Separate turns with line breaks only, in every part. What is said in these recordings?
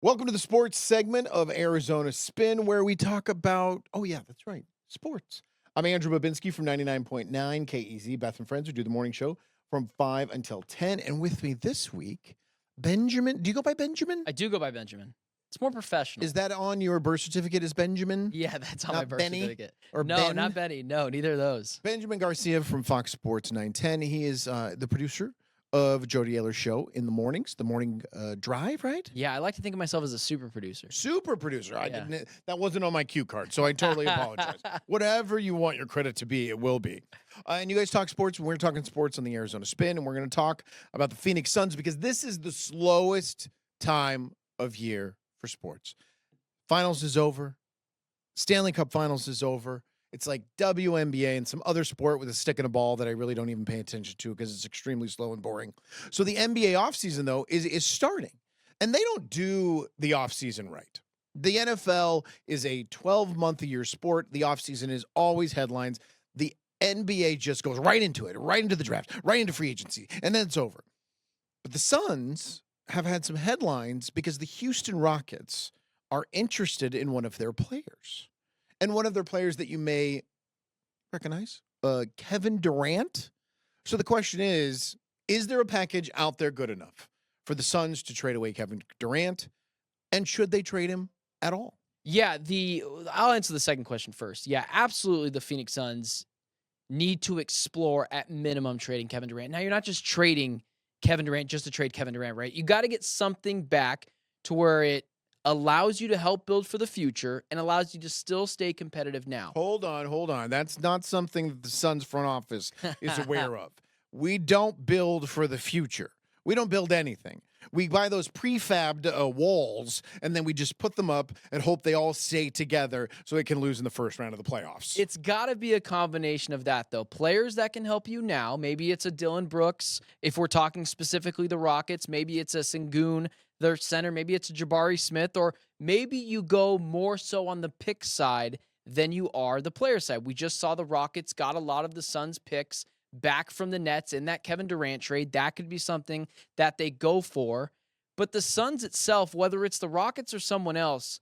Welcome to the sports segment of Arizona Spin, where we talk about, oh, yeah, that's right, sports. I'm Andrew Babinski from 99.9 KEZ, Beth and Friends, who do the morning show from 5 until 10. And with me this week, Benjamin. Do you go by Benjamin?
I do go by Benjamin. It's more professional.
Is that on your birth certificate as Benjamin?
Yeah, that's on my
Not
birth
Benny?
certificate.
Or
No,
Ben?
not Benny. No, neither of those.
Benjamin Garcia from Fox Sports 910. He is the producer of Jody Ayler's show in the mornings, the morning drive, right?
Yeah, I like to think of myself as a super producer.
Super producer. I
Yeah.
didn't. That wasn't on my cue card, so I totally apologize. Whatever you want your credit to be, it will be. And you guys talk sports. We're talking sports on the Arizona Spin, and we're going to talk about the Phoenix Suns because this is the slowest time of year for sports. Finals is over. Stanley Cup Finals is over. It's like WNBA and some other sport with a stick and a ball that I really don't even pay attention to because it's extremely slow and boring. So the NBA offseason, though, is starting. And they don't do the offseason right. The NFL is a 12-month-a-year sport. The offseason is always headlines. The NBA just goes right into it, right into the draft, right into free agency, and then it's over. But the Suns have had some headlines because the Houston Rockets are interested in one of their players. And one of their players that you may recognize, Kevin Durant. So the question is there a package out there good enough for the Suns to trade away Kevin Durant? And should they trade him at all?
Yeah, I'll answer the second question first. Yeah, absolutely the Phoenix Suns need to explore at minimum trading Kevin Durant. Now, you're not just trading Kevin Durant just to trade Kevin Durant, right? You got to get something back to where it allows you to help build for the future and allows you to still stay competitive now.
Hold on. That's not something that the Suns front office is aware of. We don't build for the future. We don't build anything. We buy those prefabbed walls, and then we just put them up and hope they all stay together so it can lose in the first round of the playoffs.
It's got to be a combination of that, though. Players that can help you now. Maybe it's a Dylan Brooks. If we're talking specifically the Rockets, maybe it's a Sengun, their center. Maybe it's a Jabari Smith, or maybe you go more so on the pick side than you are the player side. We just saw the Rockets got a lot of the Suns picks back from the Nets in that Kevin Durant trade. That could be something that they go for. But the Suns itself, whether it's the Rockets or someone else,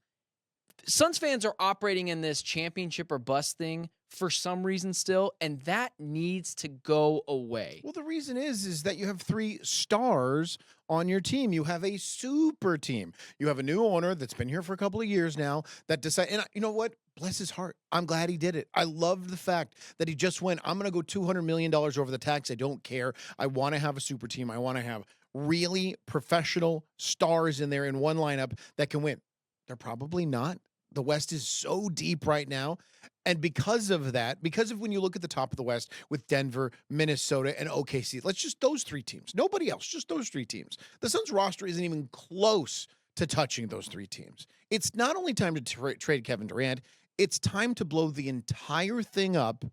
Suns fans are operating in this championship or bust thing for some reason still, and that needs to go away.
Well, the reason is that you have 3 stars on your team. You have a super team. You have a new owner that's been here for a couple of years now that decided, and you know what? Bless his heart. I'm glad he did it. I love the fact that he just went, I'm going to go $200 million over the tax. I don't care. I want to have a super team. I want to have really professional stars in there in one lineup that can win. They're probably not. The West is so deep right now. And because of that, because of when you look at the top of the West with Denver, Minnesota, and OKC, let's just those 3 teams. Nobody else, just those 3 teams. The Suns roster isn't even close to touching those 3 teams. It's not only time to trade Kevin Durant, it's time to blow the entire thing up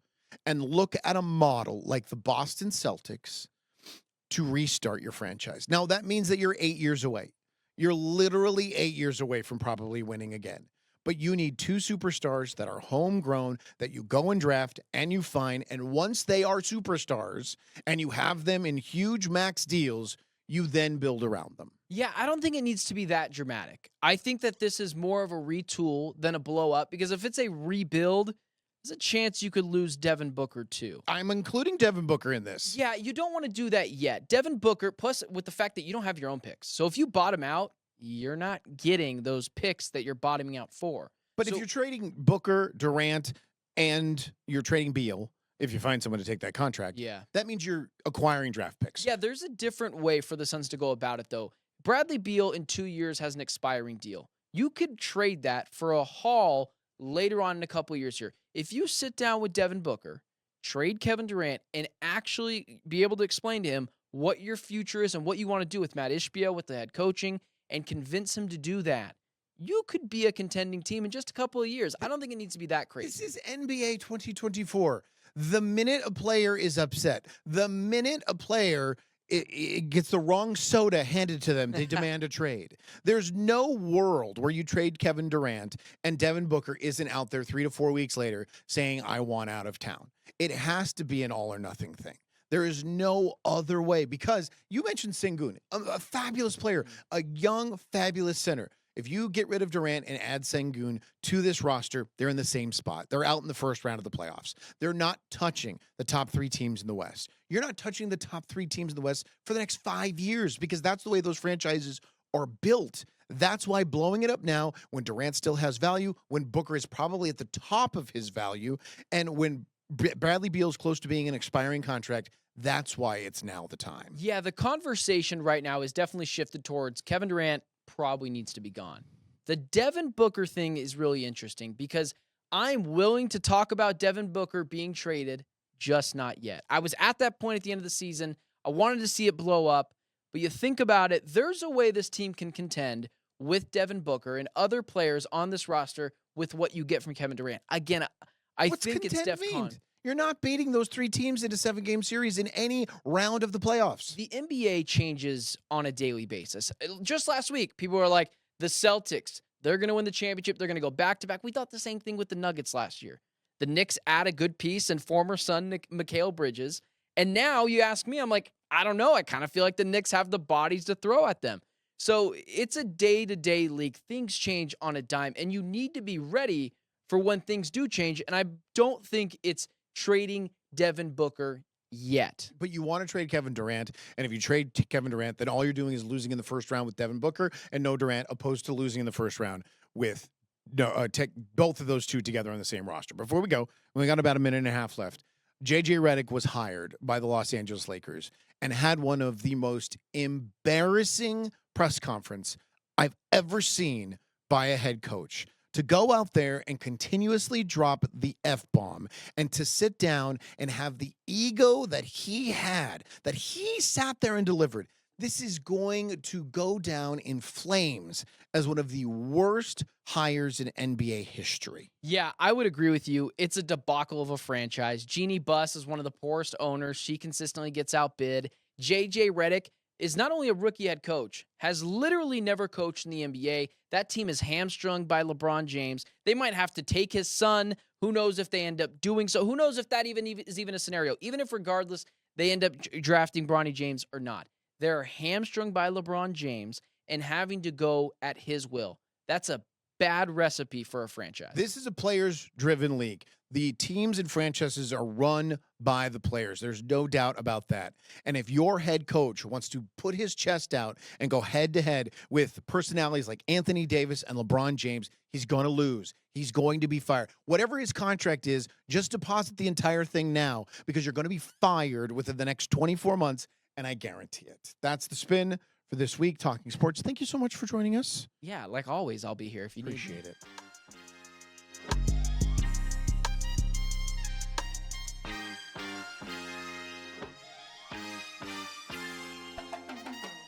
and look at a model like the Boston Celtics to restart your franchise. Now, that means that you're 8 years away. You're literally 8 years away from probably winning again. But you need 2 superstars that are homegrown, that you go and draft and you find. And once they are superstars and you have them in huge max deals, you then build around them.
Yeah, I don't think it needs to be that dramatic. I think that this is more of a retool than a blow up, because if it's a rebuild, there's a chance you could lose Devin Booker too.
I'm including Devin Booker in this.
Yeah, you don't want to do that yet. Devin Booker, plus with the fact that you don't have your own picks. So if you bottom out, you're not getting those picks that you're bottoming out for.
But if you're trading Booker, Durant, and you're trading Beal, if you find someone to take that contract, that means you're acquiring draft picks.
Yeah, there's a different way for the Suns to go about it, though. Bradley Beal in 2 years has an expiring deal. You could trade that for a haul later on in a couple of years here. If you sit down with Devin Booker, trade Kevin Durant, and actually be able to explain to him what your future is and what you want to do with Matt Ishbia, with the head coaching, and convince him to do that, you could be a contending team in just a couple of years. I don't think it needs to be that crazy.
This is NBA 2024. The minute a player is upset, the minute a player it gets the wrong soda handed to them, they demand a trade. There's no world where you trade Kevin Durant and Devin Booker isn't out there 3 to 4 weeks later saying, I want out of town. It has to be an all or nothing thing. There is no other way, because you mentioned Sengun, a fabulous player, a young, fabulous center. If you get rid of Durant and add Sengun to this roster, they're in the same spot. They're out in the first round of the playoffs. They're not touching the top 3 teams in the West. You're not touching the top 3 teams in the West for the next 5 years because that's the way those franchises are built. That's why blowing it up now when Durant still has value, when Booker is probably at the top of his value, and when Bradley Beal's close to being an expiring contract, that's why it's now the time.
Yeah, the conversation right now is definitely shifted towards Kevin Durant probably needs to be gone. The Devin Booker thing is really interesting because I'm willing to talk about Devin Booker being traded, just not yet. I was at that point at the end of the season. I wanted to see it blow up, but you think about it, there's a way this team can contend with Devin Booker and other players on this roster with what you get from Kevin Durant. Again, I think it's Steph Con.
You're not beating those 3 teams in a 7-game series in any round of the playoffs.
The NBA changes on a daily basis. Just last week, people were like, the Celtics, they're going to win the championship. They're going to go back-to-back. We thought the same thing with the Nuggets last year. The Knicks add a good piece and former son, Mikal Bridges. And now you ask me, I'm like, I don't know. I kind of feel like the Knicks have the bodies to throw at them. So it's a day-to-day league. Things change on a dime, and you need to be ready for when things do change. And I don't think it's trading Devin Booker yet.
But you want to trade Kevin Durant, and if you trade Kevin Durant, then all you're doing is losing in the first round with Devin Booker and no Durant, opposed to losing in the first round with both of those two together on the same roster. Before we go, we got about a minute and a half left. JJ Redick was hired by the Los Angeles Lakers and had one of the most embarrassing press conference I've ever seen by a head coach. To go out there and continuously drop the F-bomb and to sit down and have the ego that he had, that he sat there and delivered. This is going to go down in flames as one of the worst hires in NBA history.
Yeah, I would agree with you. It's a debacle of a franchise. Jeannie Buss is one of the poorest owners. She consistently gets outbid. JJ Redick is not only a rookie head coach, has literally never coached in the NBA. That team is hamstrung by LeBron James. They might have to take his son. Who knows if they end up doing so? Who knows if that is even a scenario? Even if regardless they end up drafting Bronny James or not. They're hamstrung by LeBron James and having to go at his will. That's a bad recipe for a franchise.
This is a players-driven league. The teams and franchises are run by the players. There's no doubt about that. And if your head coach wants to put his chest out and go head-to-head with personalities like Anthony Davis and LeBron James, he's going to lose. He's going to be fired. Whatever his contract is, just deposit the entire thing now because you're going to be fired within the next 24 months, and I guarantee it. That's the spin for this week, Talking Sports. Thank you so much for joining us.
Yeah, like always, I'll be here if you need me.
Appreciate it.